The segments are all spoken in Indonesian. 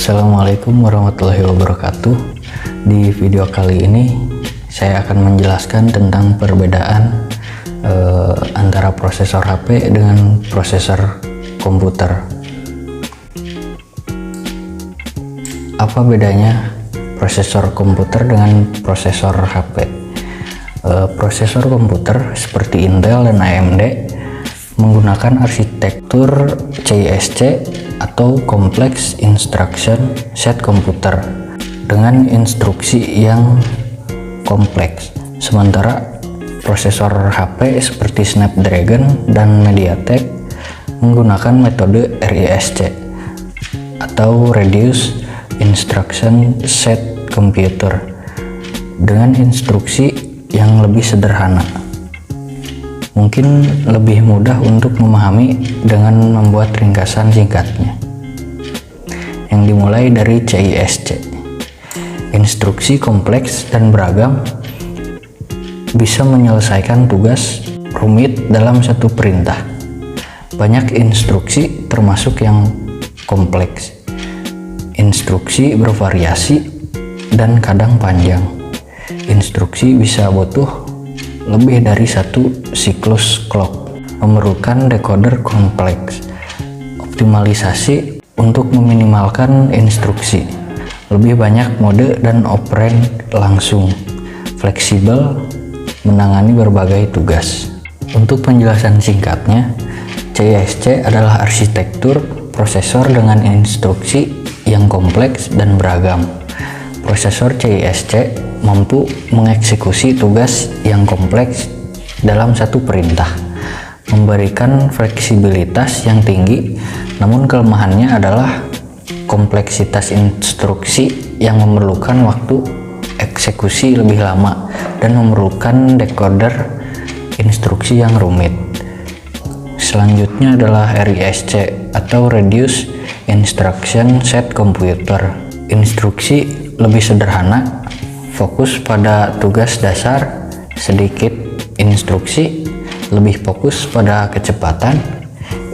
Assalamualaikum warahmatullahi wabarakatuh. Di video kali ini saya akan menjelaskan tentang perbedaan antara prosesor HP dengan prosesor komputer. Apa bedanya prosesor komputer dengan prosesor HP? Prosesor komputer seperti Intel dan AMD menggunakan arsitektur CISC atau Complex Instruction Set Computer dengan instruksi yang kompleks. Sementara prosesor HP seperti Snapdragon dan MediaTek menggunakan metode RISC atau Reduced Instruction Set Computer dengan instruksi yang lebih sederhana. Mungkin lebih mudah untuk memahami dengan membuat ringkasan singkatnya yang dimulai dari CISC. Instruksi kompleks dan beragam bisa menyelesaikan tugas rumit dalam satu perintah. Banyak instruksi termasuk yang kompleks. Instruksi bervariasi dan kadang panjang. Instruksi bisa butuh lebih dari satu siklus clock, memerlukan decoder kompleks, optimalisasi untuk meminimalkan instruksi, lebih banyak mode dan operand langsung, fleksibel menangani berbagai tugas. Untuk penjelasan singkatnya, CISC adalah arsitektur prosesor dengan instruksi yang kompleks dan beragam. Prosesor CISC mampu mengeksekusi tugas yang kompleks dalam satu perintah, memberikan fleksibilitas yang tinggi, namun kelemahannya adalah kompleksitas instruksi yang memerlukan waktu eksekusi lebih lama dan memerlukan decoder instruksi yang rumit. Selanjutnya adalah RISC atau Reduced Instruction Set Computer. Instruksi lebih sederhana, fokus pada tugas dasar, sedikit instruksi, lebih fokus pada kecepatan,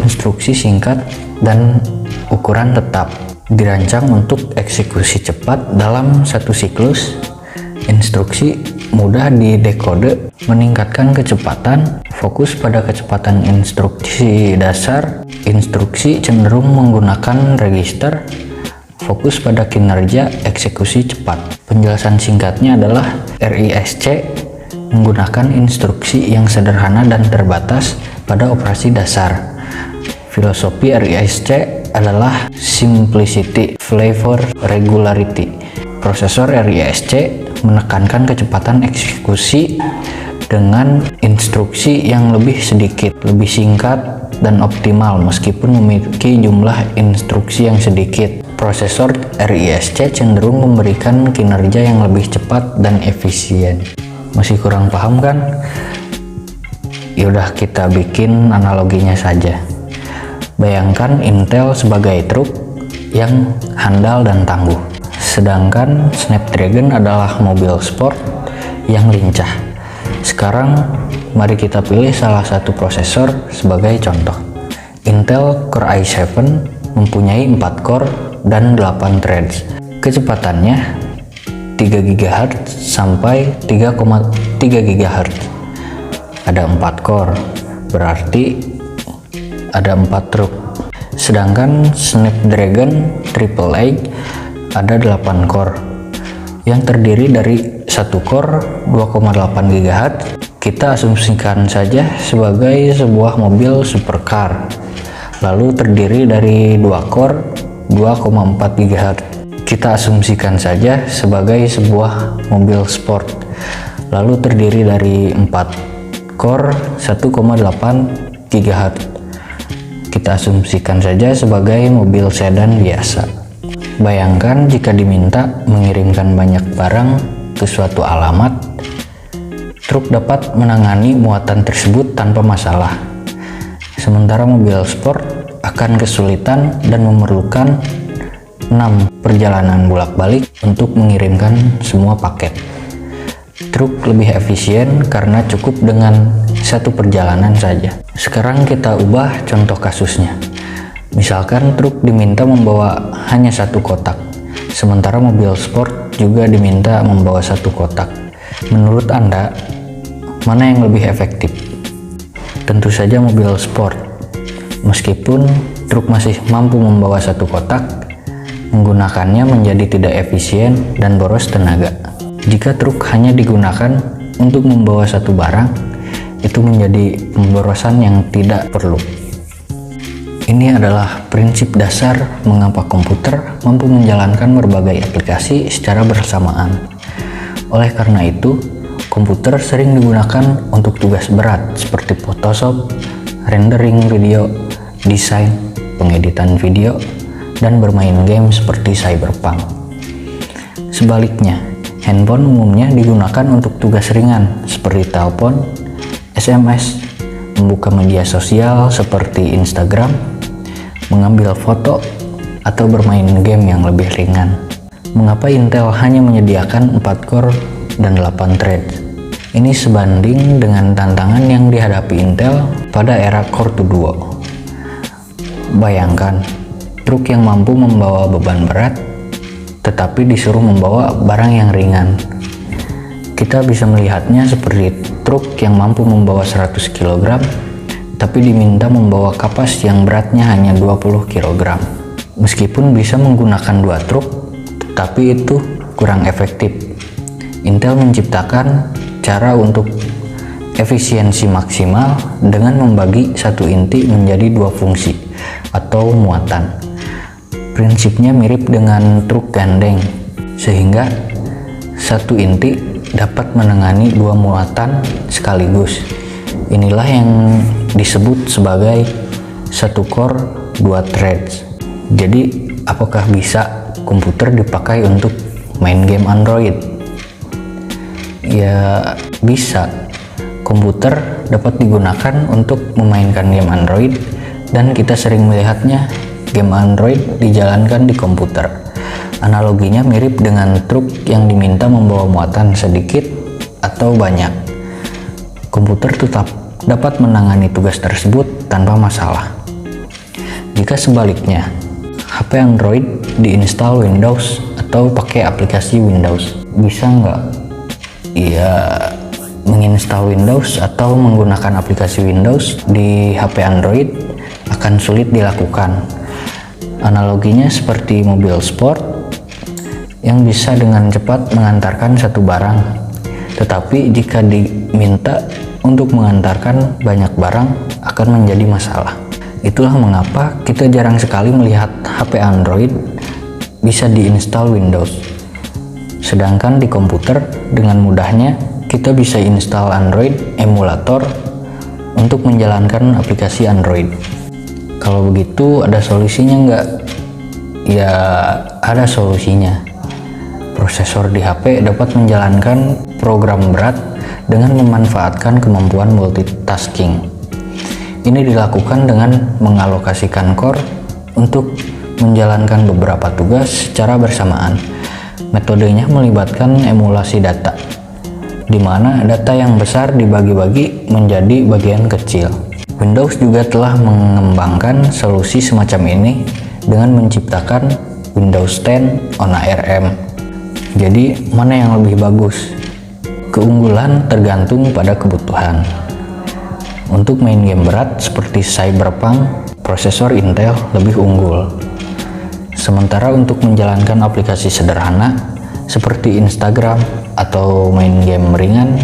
instruksi singkat, dan ukuran tetap. Dirancang untuk eksekusi cepat dalam satu siklus, instruksi mudah didekode, meningkatkan kecepatan, fokus pada kecepatan instruksi dasar, instruksi cenderung menggunakan register, fokus pada kinerja eksekusi cepat. Penjelasan singkatnya adalah RISC menggunakan instruksi yang sederhana dan terbatas pada operasi dasar. Filosofi RISC adalah simplicity, flavor, regularity. Prosesor RISC menekankan kecepatan eksekusi dengan instruksi yang lebih sedikit, lebih singkat dan optimal meskipun memiliki jumlah instruksi yang sedikit. Prosesor RISC cenderung memberikan kinerja yang lebih cepat dan efisien. Masih kurang paham kan? Yaudah, kita bikin analoginya saja. Bayangkan Intel sebagai truk yang handal dan tangguh, sedangkan Snapdragon adalah mobil sport yang lincah. Sekarang mari kita pilih salah satu prosesor sebagai contoh. Intel Core i7 mempunyai 4 core dan 8 threads. Kecepatannya 3 GHz sampai 3,3 GHz. Ada 4 core, berarti ada 4 truk. Sedangkan Snapdragon AAA ada 8 core yang terdiri dari 1 core 2,8 GHz. Kita asumsikan saja sebagai sebuah mobil supercar, lalu terdiri dari 2 core 2,4 GHz. Kita asumsikan saja sebagai sebuah mobil sport, lalu terdiri dari 4 core 1,8 GHz. Kita asumsikan saja sebagai mobil sedan biasa. Bayangkan jika diminta mengirimkan banyak barang ke suatu alamat, truk dapat menangani muatan tersebut tanpa masalah. Sementara mobil sport akan kesulitan dan memerlukan 6 perjalanan bolak-balik untuk mengirimkan semua paket. Truk lebih efisien karena cukup dengan satu perjalanan saja. Sekarang kita ubah contoh kasusnya. Misalkan truk diminta membawa hanya satu kotak, sementara mobil sport juga diminta membawa satu kotak. Menurut Anda, mana yang lebih efektif? Tentu saja mobil sport. Meskipun truk masih mampu membawa satu kotak, menggunakannya menjadi tidak efisien dan boros tenaga. Jika truk hanya digunakan untuk membawa satu barang, itu menjadi pemborosan yang tidak perlu. Ini adalah prinsip dasar mengapa komputer mampu menjalankan berbagai aplikasi secara bersamaan. Oleh karena itu, komputer sering digunakan untuk tugas berat seperti Photoshop, rendering video, desain, pengeditan video, dan bermain game seperti Cyberpunk. Sebaliknya, handphone umumnya digunakan untuk tugas ringan seperti telepon, SMS, membuka media sosial seperti Instagram, mengambil foto, atau bermain game yang lebih ringan. Mengapa Intel hanya menyediakan 4 core dan 8 thread? Ini sebanding dengan tantangan yang dihadapi Intel pada era Core 2 Duo. Bayangkan, truk yang mampu membawa beban berat, tetapi disuruh membawa barang yang ringan. Kita bisa melihatnya seperti truk yang mampu membawa 100 kg, tapi diminta membawa kapas yang beratnya hanya 20 kg. Meskipun bisa menggunakan 2 truk, tetapi itu kurang efektif. Intel menciptakan cara untuk efisiensi maksimal dengan membagi satu inti menjadi 2 fungsi atau muatan. Prinsipnya mirip dengan truk gandeng, sehingga satu inti dapat menangani 2 muatan sekaligus. Inilah yang disebut sebagai 1 core 2 threads. Jadi, apakah bisa komputer dipakai untuk main game Android? Ya, bisa. Komputer dapat digunakan untuk memainkan game Android, dan kita sering melihatnya game Android dijalankan di komputer. Analoginya mirip dengan truk yang diminta membawa muatan sedikit atau banyak. Komputer tetap dapat menangani tugas tersebut tanpa masalah. Jika sebaliknya, HP Android diinstal Windows atau pakai aplikasi Windows, bisa nggak? Ya, menginstal Windows atau menggunakan aplikasi Windows di HP Android akan sulit dilakukan. Analoginya seperti mobil sport yang bisa dengan cepat mengantarkan satu barang, tetapi jika diminta untuk mengantarkan banyak barang akan menjadi masalah. Itulah mengapa kita jarang sekali melihat HP Android bisa diinstal Windows. Sedangkan di komputer dengan mudahnya kita bisa install Android emulator untuk menjalankan aplikasi Android. Kalau begitu ada solusinya nggak? Ya, ada solusinya. Prosesor di HP dapat menjalankan program berat dengan memanfaatkan kemampuan multitasking. Ini dilakukan dengan mengalokasikan core untuk menjalankan beberapa tugas secara bersamaan. Metodenya melibatkan emulasi data, di mana data yang besar dibagi-bagi menjadi bagian kecil. Windows juga telah mengembangkan solusi semacam ini dengan menciptakan Windows 10 on ARM. Jadi, mana yang lebih bagus? Keunggulan tergantung pada kebutuhan. Untuk main game berat seperti Cyberpunk, prosesor Intel lebih unggul. Sementara untuk menjalankan aplikasi sederhana seperti Instagram atau main game ringan,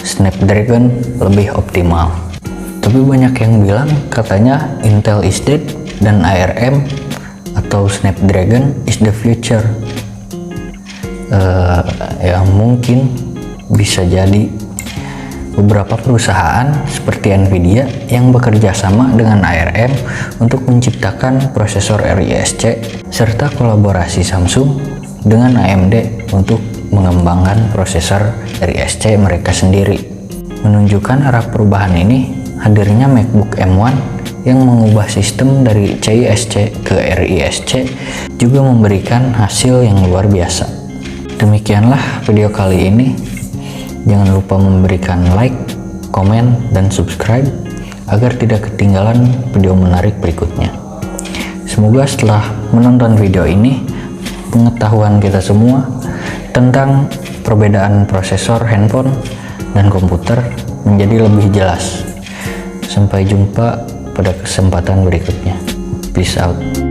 Snapdragon lebih optimal. Tapi banyak yang bilang katanya Intel is dead dan ARM atau Snapdragon is the future. Ya mungkin bisa jadi. Beberapa perusahaan seperti Nvidia yang bekerja sama dengan ARM untuk menciptakan prosesor RISC, serta kolaborasi Samsung dengan AMD untuk mengembangkan prosesor RISC mereka sendiri. Menunjukkan arah perubahan ini, hadirnya MacBook M1 yang mengubah sistem dari CISC ke RISC juga memberikan hasil yang luar biasa. Demikianlah video kali ini. Jangan lupa memberikan like, komen, dan subscribe agar tidak ketinggalan video menarik berikutnya. Semoga setelah menonton video ini, pengetahuan kita semua tentang perbedaan prosesor handphone dan komputer menjadi lebih jelas. Sampai jumpa pada kesempatan berikutnya. Peace out.